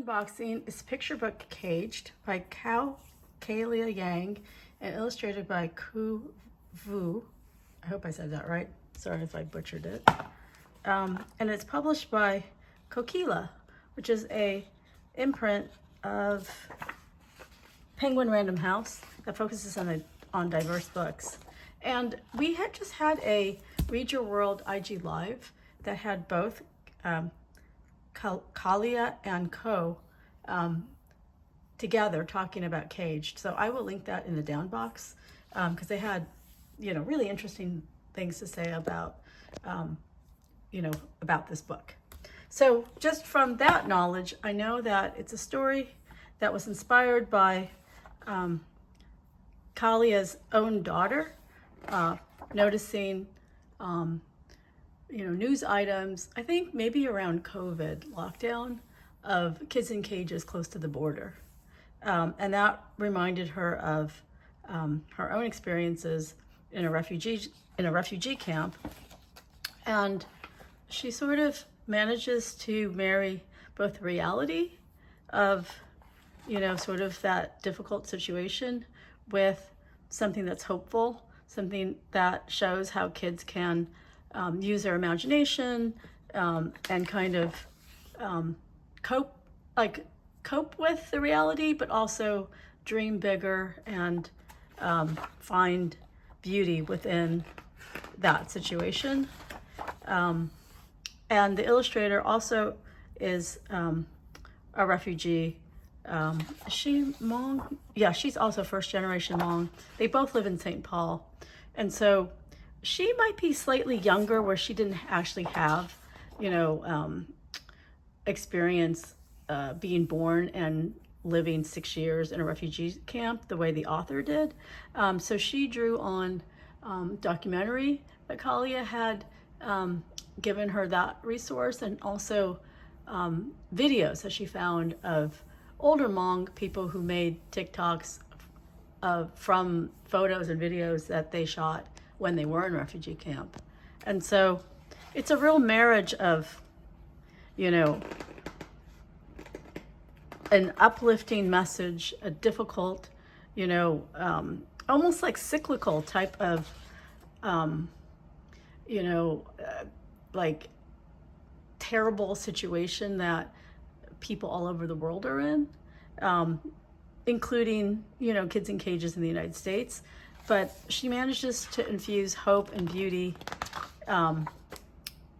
unboxing is picture book Caged by Kao Kalia and illustrated by Khou. I hope I said that right. Sorry if I butchered it. And it's published by Kokila, which is a imprint of Penguin Random House that focuses on diverse books. And we had just had a Read Your World IG Live that had both Kalia and Khou together talking about Caged. So I will link that in the down box because they had, really interesting things to say about, about this book. So just from that knowledge, I know that it's a story that was inspired by Kalia's own daughter, noticing, news items, I think maybe around COVID lockdown, of kids in cages close to the border. And that reminded her of her own experiences in a refugee camp. And she sort of manages to marry both the reality of, sort of that difficult situation with something that's hopeful, something that shows how kids can use their imagination and kind of cope with the reality, but also dream bigger and find beauty within that situation. And the illustrator also is a refugee. Is she Hmong? Yeah, she's also first generation Hmong. They both live in St. Paul. And so she might be slightly younger where she didn't actually have, experience being born and living 6 years in a refugee camp the way the author did. So she drew on documentary that Kalia had given her that resource, and also videos that she found of older Hmong people who made TikToks from photos and videos that they shot when they were in refugee camp. And so it's a real marriage of, an uplifting message, a difficult, almost like cyclical type of, like terrible situation that people all over the world are in, including, kids in cages in the United States. But she manages to infuse hope and beauty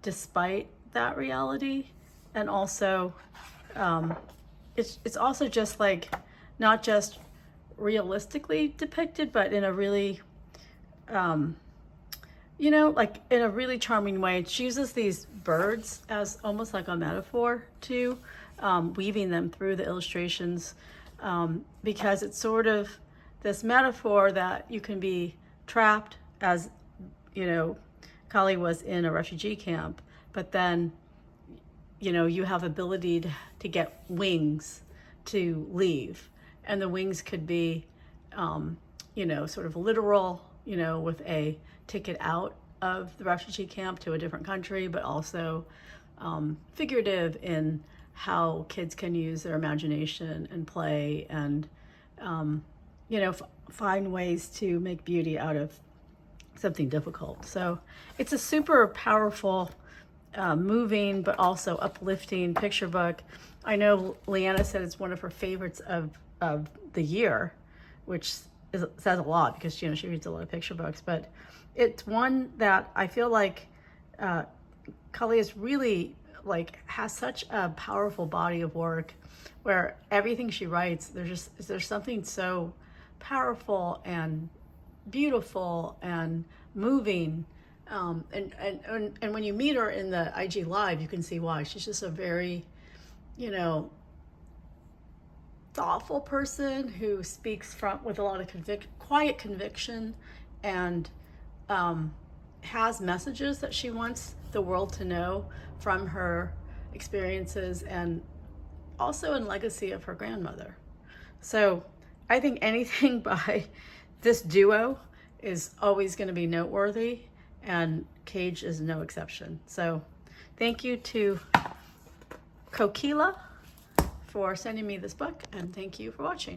despite that reality. And also, it's also just like, not just realistically depicted, but in a really, like in a really charming way. She uses these birds as almost like a metaphor too, weaving them through the illustrations, because it's sort of this metaphor that you can be trapped, as, Kali was in a refugee camp, but then, you have ability to get wings to leave. And the wings could be, sort of literal, with a ticket out of the refugee camp to a different country, but also figurative in how kids can use their imagination and play and, find ways to make beauty out of something difficult. So it's a super powerful, moving, but also uplifting picture book. I know Leanna said it's one of her favorites of the year, which says a lot because, she reads a lot of picture books, but it's one that I feel like Kalia is really has such a powerful body of work where everything she writes, there's something so powerful and beautiful and moving. And when you meet her in the IG Live, you can see why. She's just a very, thoughtful person who speaks with a lot of quiet conviction, and has messages that she wants the world to know from her experiences, and also in legacy of her grandmother. So I think anything by this duo is always going to be noteworthy, and Cage is no exception. So thank you to Kokila for sending me this book, and thank you for watching.